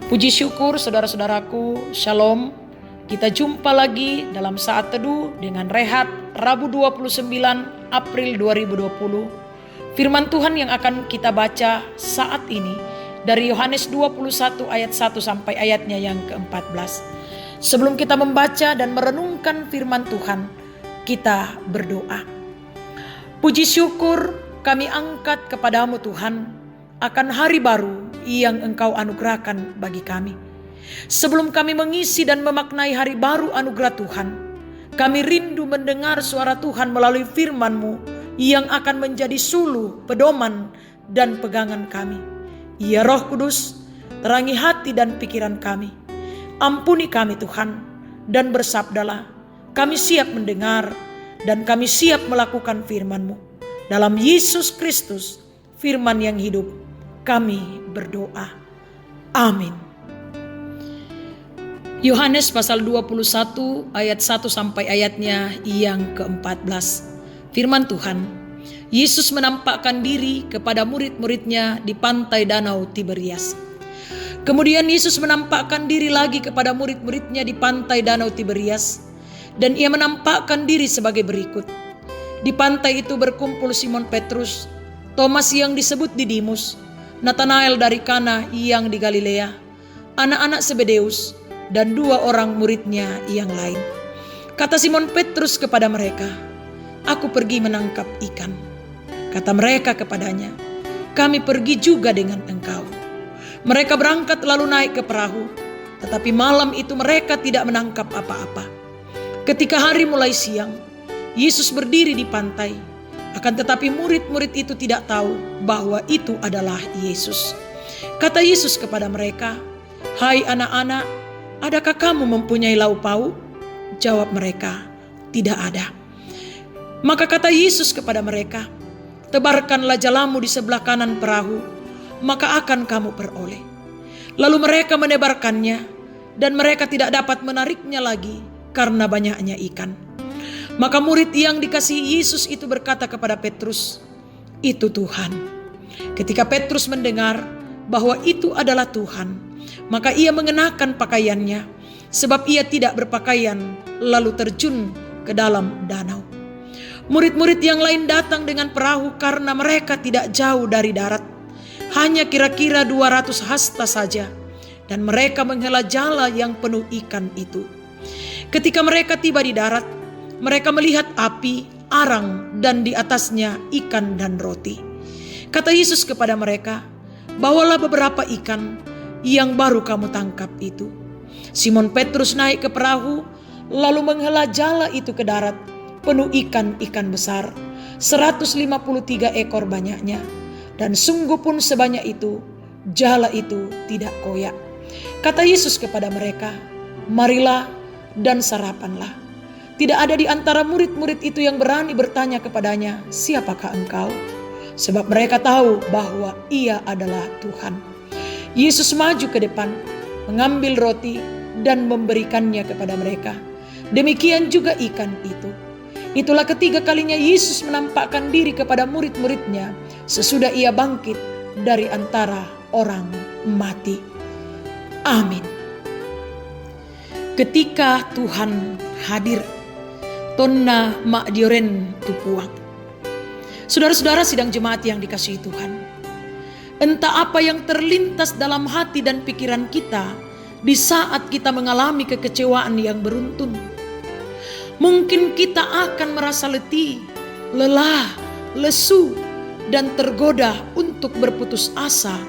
Puji syukur saudara-saudaraku, Shalom. Kita jumpa lagi dalam saat teduh dengan Rehat Rabu 29 April 2020. Firman Tuhan yang akan kita baca saat ini dari Yohanes 21 ayat 1 sampai ayatnya yang ke-14. Sebelum kita membaca dan merenungkan firman Tuhan, kita berdoa. Puji syukur kami angkat kepadamu Tuhan akan hari baru yang Engkau anugerahkan bagi kami. Sebelum kami mengisi dan memaknai hari baru anugerah Tuhan, kami rindu mendengar suara Tuhan melalui firman-Mu yang akan menjadi suluh, pedoman, dan pegangan kami. Ya Roh Kudus, terangi hati dan pikiran kami. Ampuni kami Tuhan, dan bersabdalah, kami siap mendengar dan kami siap melakukan firman-Mu. Dalam Yesus Kristus, firman yang hidup, kami berdoa. Amin. Yohanes pasal 21 ayat 1 sampai ayatnya yang ke-14. Firman Tuhan, Yesus menampakkan diri kepada murid-muridnya di pantai Danau Tiberias. Kemudian Yesus menampakkan diri lagi kepada murid-muridnya di pantai Danau Tiberias, dan ia menampakkan diri sebagai berikut. Di pantai itu berkumpul Simon Petrus, Thomas yang disebut Didimus, Natanael dari Kana yang di Galilea, anak-anak Zebedeus, dan 2 orang muridnya yang lain. Kata Simon Petrus kepada mereka, "Aku pergi menangkap ikan." Kata mereka kepadanya, "Kami pergi juga dengan engkau." Mereka berangkat lalu naik ke perahu, tetapi malam itu mereka tidak menangkap apa-apa. Ketika hari mulai siang, Yesus berdiri di pantai. Akan tetapi murid-murid itu tidak tahu bahwa itu adalah Yesus. Kata Yesus kepada mereka, "Hai anak-anak, adakah kamu mempunyai lauk pauk?" Jawab mereka, "Tidak ada." Maka kata Yesus kepada mereka, "Tebarkanlah jalamu di sebelah kanan perahu, maka akan kamu peroleh." Lalu mereka menebarkannya, dan mereka tidak dapat menariknya lagi karena banyaknya ikan. Maka murid yang dikasihi Yesus itu berkata kepada Petrus, "Itu Tuhan." Ketika Petrus mendengar bahwa itu adalah Tuhan, maka ia mengenakan pakaiannya, sebab ia tidak berpakaian, lalu terjun ke dalam danau. Murid-murid yang lain datang dengan perahu karena mereka tidak jauh dari darat, hanya kira-kira 200 hasta saja, dan mereka menghela jala yang penuh ikan itu. Ketika mereka tiba di darat, mereka melihat api, arang, dan di atasnya ikan dan roti. Kata Yesus kepada mereka, "Bawalah beberapa ikan yang baru kamu tangkap itu." Simon Petrus naik ke perahu, lalu menghela jala itu ke darat, penuh ikan-ikan besar, 153 ekor banyaknya. Dan sungguh pun sebanyak itu, jala itu tidak koyak. Kata Yesus kepada mereka, "Marilah dan sarapanlah." Tidak ada di antara murid-murid itu yang berani bertanya kepadanya, "Siapakah engkau?" Sebab mereka tahu bahwa ia adalah Tuhan. Yesus maju ke depan, mengambil roti dan memberikannya kepada mereka. Demikian juga ikan itu. Itulah ketiga kalinya Yesus menampakkan diri kepada murid-muridnya sesudah ia bangkit dari antara orang mati. Amin. Ketika Tuhan hadir, Tonna mak dioren tupuang. Saudara-saudara sidang jemaat yang dikasihi Tuhan, entah apa yang terlintas dalam hati dan pikiran kita di saat kita mengalami kekecewaan yang beruntun. Mungkin kita akan merasa letih, lelah, lesu, dan tergoda untuk berputus asa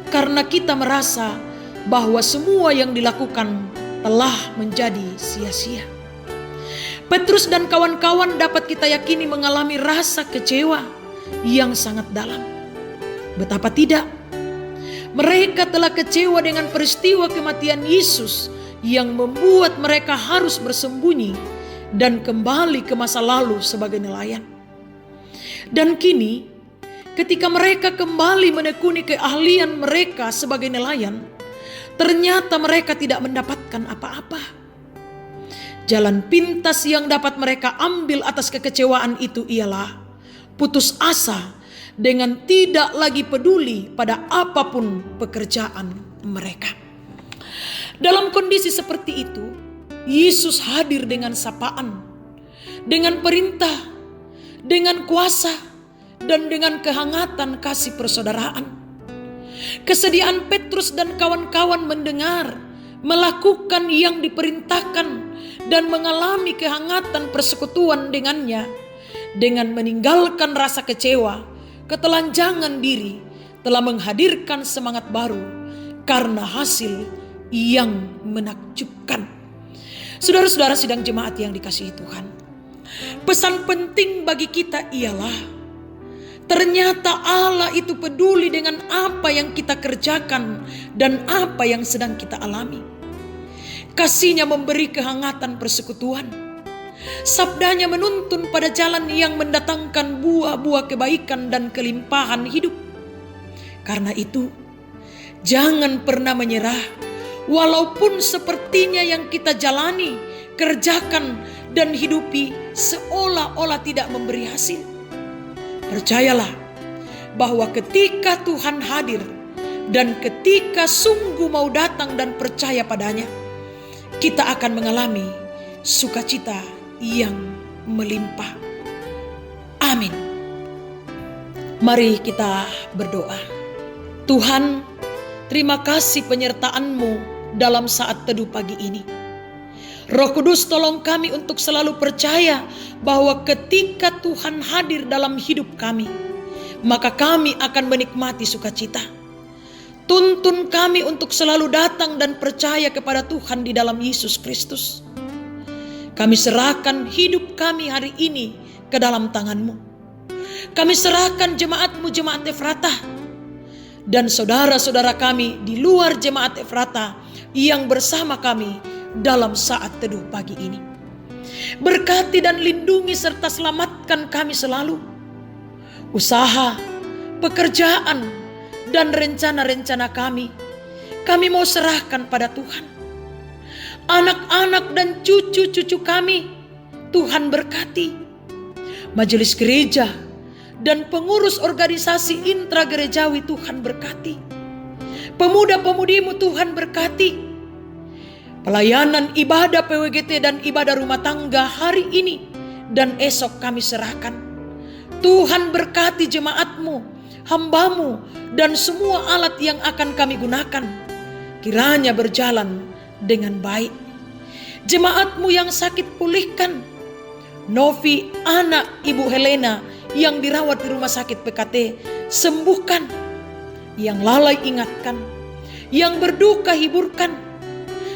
karena kita merasa bahwa semua yang dilakukan telah menjadi sia-sia. Petrus dan kawan-kawan dapat kita yakini mengalami rasa kecewa yang sangat dalam. Betapa tidak? Mereka telah kecewa dengan peristiwa kematian Yesus yang membuat mereka harus bersembunyi dan kembali ke masa lalu sebagai nelayan. Dan kini, ketika mereka kembali menekuni keahlian mereka sebagai nelayan, ternyata mereka tidak mendapatkan apa-apa. Jalan pintas yang dapat mereka ambil atas kekecewaan itu ialah putus asa dengan tidak lagi peduli pada apapun pekerjaan mereka. Dalam kondisi seperti itu, Yesus hadir dengan sapaan, dengan perintah, dengan kuasa, dan dengan kehangatan kasih persaudaraan. Kesediaan Petrus dan kawan-kawan mendengar, melakukan yang diperintahkan, dan mengalami kehangatan persekutuan dengannya, dengan meninggalkan rasa kecewa, ketelanjangan diri, telah menghadirkan semangat baru karena hasil yang menakjubkan. Saudara-saudara sidang jemaat yang dikasihi Tuhan, pesan penting bagi kita ialah ternyata Allah itu peduli dengan apa yang kita kerjakan dan apa yang sedang kita alami. Kasih-Nya memberi kehangatan persekutuan. Sabdanya menuntun pada jalan yang mendatangkan buah-buah kebaikan dan kelimpahan hidup. Karena itu, jangan pernah menyerah. Walaupun sepertinya yang kita jalani, kerjakan, dan hidupi seolah-olah tidak memberi hasil. Percayalah bahwa ketika Tuhan hadir dan ketika sungguh mau datang dan percaya padanya, kita akan mengalami sukacita yang melimpah. Amin. Mari kita berdoa. Tuhan, terima kasih penyertaan-Mu dalam saat teduh pagi ini. Roh Kudus, tolong kami untuk selalu percaya bahwa ketika Tuhan hadir dalam hidup kami, maka kami akan menikmati sukacita. Tuntun kami untuk selalu datang dan percaya kepada Tuhan di dalam Yesus Kristus. Kami serahkan hidup kami hari ini ke dalam tangan-Mu. Kami serahkan jemaat-Mu, jemaat Efratah, dan saudara-saudara kami di luar jemaat Efratah yang bersama kami dalam saat teduh pagi ini. Berkati dan lindungi serta selamatkan kami selalu. Usaha, pekerjaan, dan rencana-rencana kami mau serahkan pada Tuhan. Anak-anak dan cucu-cucu kami, Tuhan berkati. Majelis gereja dan pengurus organisasi intragerejawi, Tuhan berkati. Pemuda-pemudimu, Tuhan berkati. Pelayanan ibadah PWGT dan ibadah rumah tangga hari ini dan esok kami serahkan. Tuhan berkati jemaat-Mu, hamba-Mu, dan semua alat yang akan kami gunakan. Kiranya berjalan dengan baik. Jemaat-Mu yang sakit pulihkan. Novi, anak Ibu Helena yang dirawat di rumah sakit PKT, sembuhkan. Yang lalai ingatkan. Yang berduka hiburkan.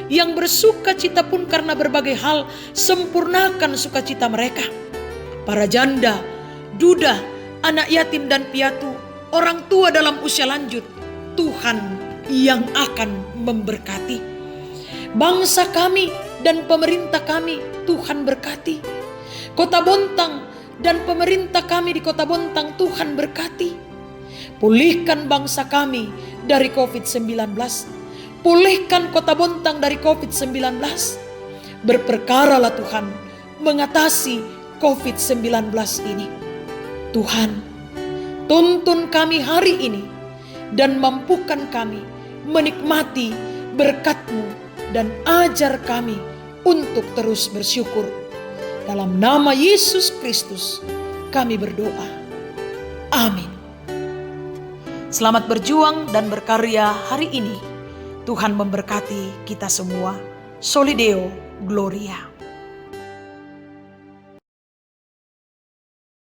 Yang bersuka cita pun karena berbagai hal, sempurnakan sukacita mereka. Para janda, duda, anak yatim dan piatu, orang tua dalam usia lanjut, Tuhan yang akan memberkati. Bangsa kami dan pemerintah kami, Tuhan berkati. Kota Bontang dan pemerintah kami di Kota Bontang, Tuhan berkati. Pulihkan bangsa kami dari COVID-19. Pulihkan Kota Bontang dari COVID-19. Berperkaralah Tuhan mengatasi COVID-19 ini. Tuhan, tuntun kami hari ini dan mampukan kami menikmati berkat-Mu dan ajar kami untuk terus bersyukur. Dalam nama Yesus Kristus kami berdoa. Amin. Selamat berjuang dan berkarya hari ini. Tuhan memberkati kita semua. Soli Deo Gloria.